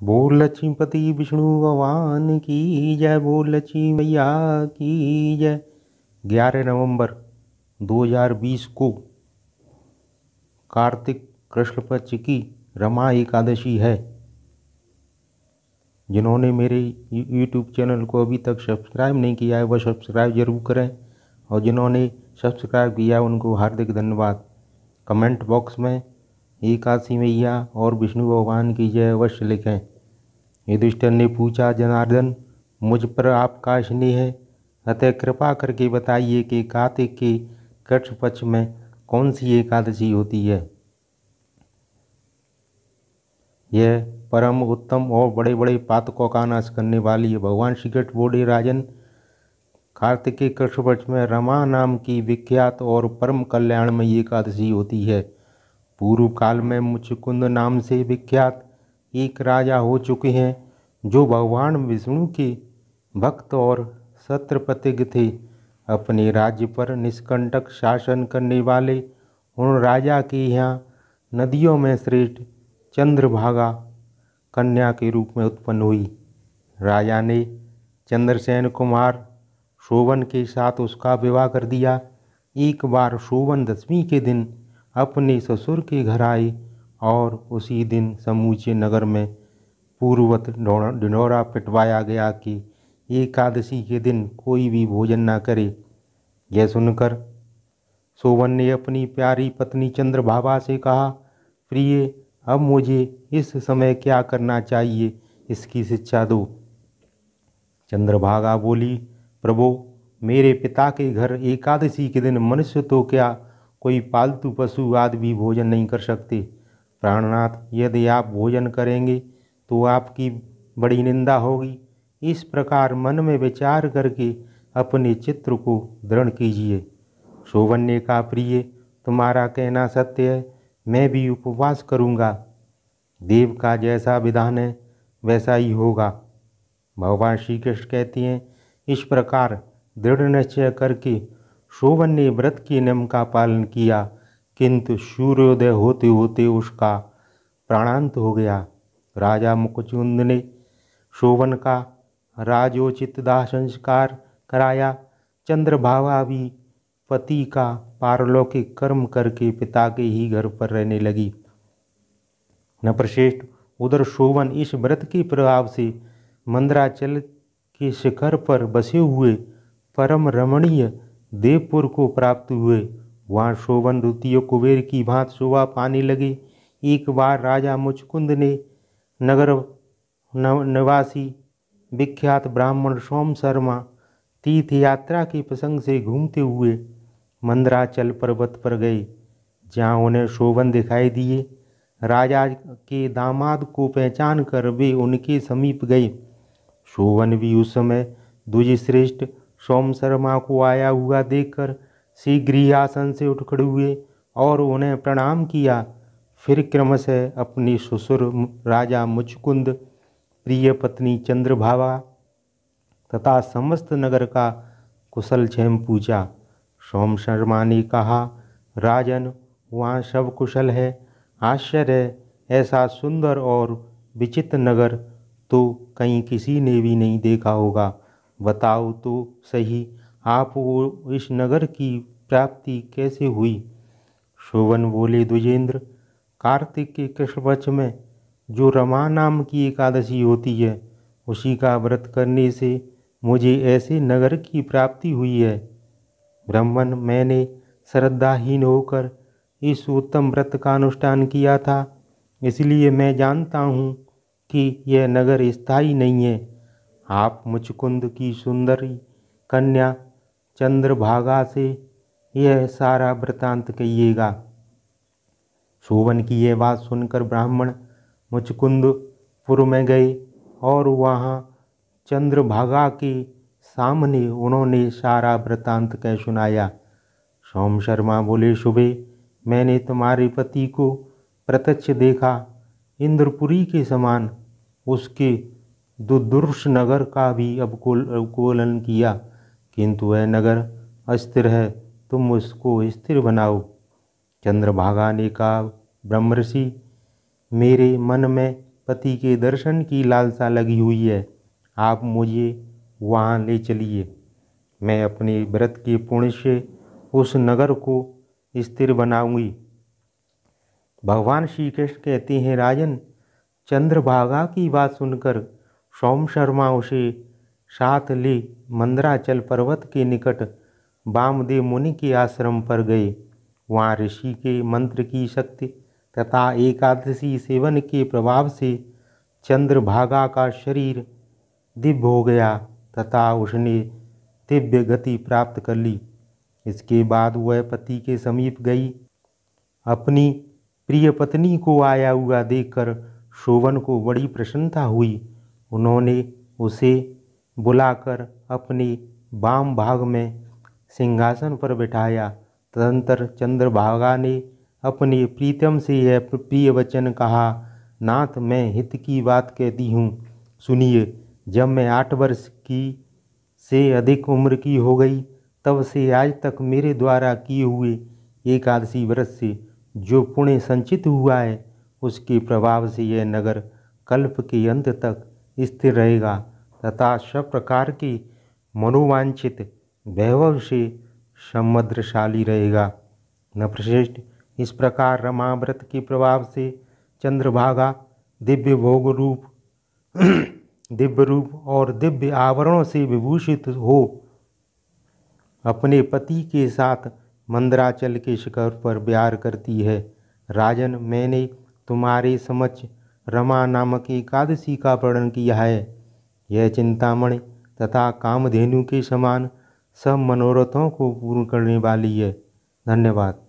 बोल लक्ष्मीपति विष्णु भगवान की जय। बोल लक्ष्मी मैया की जय। 11 नवंबर 2020 को कार्तिक कृष्ण पक्ष की रमा एकादशी है। जिन्होंने मेरे YouTube चैनल को अभी तक सब्सक्राइब नहीं किया है वह सब्सक्राइब जरूर करें, और जिन्होंने सब्सक्राइब किया है उनको हार्दिक धन्यवाद। कमेंट बॉक्स में एकादशी मैया और विष्णु भगवान की जय अवश्य लिखें। युधिष्ठिर ने पूछा, जनार्दन, मुझ पर आपका स्नेह है, अतः कृपा करके बताइए कि कार्तिक के कृष्ण पक्ष में कौन सी एकादशी होती है। यह परम उत्तम और बड़े बड़े पातकों का नाश करने वाली है। भगवान श्री कृष्ण बोले, राजन, कार्तिक के कृष्ण पक्ष में रमा नाम की विख्यात और परम कल्याणमयी एकादशी होती है। पूर्व काल में मुचकुंद नाम से विख्यात एक राजा हो चुके हैं, जो भगवान विष्णु के भक्त और सत्रपतिज्ञ थे। अपने राज्य पर निष्कंटक शासन करने वाले उन राजा के यहाँ नदियों में श्रेष्ठ चंद्रभागा कन्या के रूप में उत्पन्न हुई। राजा ने चंद्रसेन कुमार शोभन के साथ उसका विवाह कर दिया। एक बार शोभन दशमी के दिन अपने ससुर के घर आए और उसी दिन समूचे नगर में पूर्ववत ढिंढोरा पिटवाया गया कि एकादशी के दिन कोई भी भोजन न करे। यह सुनकर शोभन ने अपनी प्यारी पत्नी चंद्रभागा से कहा, प्रिय, अब मुझे इस समय क्या करना चाहिए, इसकी शिक्षा दो। चंद्रभागा बोली, प्रभु, मेरे पिता के घर एकादशी के दिन मनुष्य तो क्या, कोई पालतू पशु आदि भी भोजन नहीं कर सकते। प्राणनाथ, यदि आप भोजन करेंगे तो आपकी बड़ी निंदा होगी। इस प्रकार मन में विचार करके अपने चित्र को दृढ़ कीजिए। शोभन ने कहा, प्रिय, तुम्हारा कहना सत्य है, मैं भी उपवास करूँगा। देव का जैसा विधान है वैसा ही होगा। भगवान श्री कृष्ण कहते हैं, इस प्रकार दृढ़ निश्चय करके शोभन ने व्रत के नियम का पालन किया, किंतु सूर्योदय होते होते उसका प्राणांत हो गया। राजा मुकुंद ने शोभन का राजोचित दाह संस्कार कराया। चंद्रभागा भी पति का पारलौकिक कर्म करके पिता के ही घर पर रहने लगी। नृपश्रेष्ठ, उधर शोभन इस व्रत के प्रभाव से मंदराचल के शिखर पर बसे हुए परम रमणीय देवपुर को प्राप्त हुए। वहाँ शोभन द्वितीय कुबेर की भांति शोभा पाने लगे। एक बार राजा मुचकुंद ने नगर निवासी विख्यात ब्राह्मण सोम शर्मा तीर्थ यात्रा के प्रसंग से घूमते हुए मंदराचल पर्वत पर गए, जहाँ उन्हें शोभन दिखाई दिए। राजा के दामाद को पहचान कर वे उनके समीप गए। शोभन भी उस समय द्विजश्रेष्ठ सोम शर्मा को आया हुआ देखकर शीघ्र ही आसन से उठ खड़े हुए और उन्हें प्रणाम किया। फिर क्रमशः अपनी ससुर राजा मुचकुंद, प्रिय पत्नी चंद्रभागा तथा समस्त नगर का कुशल क्षेम पूछा। सोम शर्मा ने कहा, राजन, वहाँ सब कुशल है। आश्चर्य है, ऐसा सुंदर और विचित्र नगर तो कहीं किसी ने भी नहीं देखा होगा। बताओ तो सही, आपको इस नगर की प्राप्ति कैसे हुई। शोभन बोले, द्विजेंद्र, कार्तिक के कृष्ण पक्ष में जो रमा नाम की एकादशी होती है, उसी का व्रत करने से मुझे ऐसे नगर की प्राप्ति हुई है। ब्राह्मण, मैंने श्रद्धाहीन होकर इस उत्तम व्रत का अनुष्ठान किया था, इसलिए मैं जानता हूँ कि यह नगर स्थायी नहीं है। आप मुचकुंद की सुंदरी कन्या चंद्रभागा से यह सारा वृतांत कहिएगा। शोभन की यह बात सुनकर ब्राह्मण मुचकुंदपुर में गए और वहाँ चंद्रभागा के सामने उन्होंने सारा वृतांत कह सुनाया। सोम शर्मा बोले, शुभे, मैंने तुम्हारे पति को प्रत्यक्ष देखा। इंद्रपुरी के समान उसके दुर्दुर्ष नगर का भी अवलोकन किया, किंतु वह नगर अस्थिर है, तुम उसको स्थिर बनाओ। चंद्रभागा ने कहा, ब्रह्मर्षि, मेरे मन में पति के दर्शन की लालसा लगी हुई है। आप मुझे वहाँ ले चलिए। मैं अपने व्रत के पुण्य से उस नगर को स्थिर बनाऊंगी। भगवान श्री कृष्ण कहते हैं, राजन, चंद्रभागा की बात सुनकर सोम शर्मा उसे साथ ले मंदराचल पर्वत के निकट वामदेव मुनि के आश्रम पर गए। वहाँ ऋषि के मंत्र की शक्ति तथा एकादशी सेवन के प्रभाव से चंद्रभागा का शरीर दिव्य हो गया तथा उसने दिव्य गति प्राप्त कर ली। इसके बाद वह पति के समीप गई। अपनी प्रिय पत्नी को आया हुआ देखकर शोभन को बड़ी प्रसन्नता हुई। उन्होंने उसे बुलाकर अपने वाम भाग में सिंहासन पर बिठाया। तदंतर चंद्रभागा ने अपने प्रीतम से यह प्रिय वचन कहा, नाथ, मैं हित की बात कहती हूँ, सुनिए। जब मैं 8 वर्ष की से अधिक उम्र की हो गई, तब से आज तक मेरे द्वारा किए हुए एकादशी व्रत से जो पुण्य संचित हुआ है, उसके प्रभाव से यह नगर कल्प के अंत तक स्थिर रहेगा तथा सब प्रकार के मनोवांछित वैभव से समृद्धशाली रहेगा। नृपश्रेष्ठ, इस प्रकार रमा व्रत के प्रभाव से चंद्रभागा दिव्य भोग रूप दिव्य रूप और दिव्य आवरणों से विभूषित हो अपने पति के साथ मंदराचल के शिखर पर विहार करती है। राजन, मैंने तुम्हारे समक्ष रमा नामक एकादशी का वर्णन किया है। यह चिंतामणि तथा कामधेनु के समान सब मनोरथों को पूर्ण करने वाली है। धन्यवाद।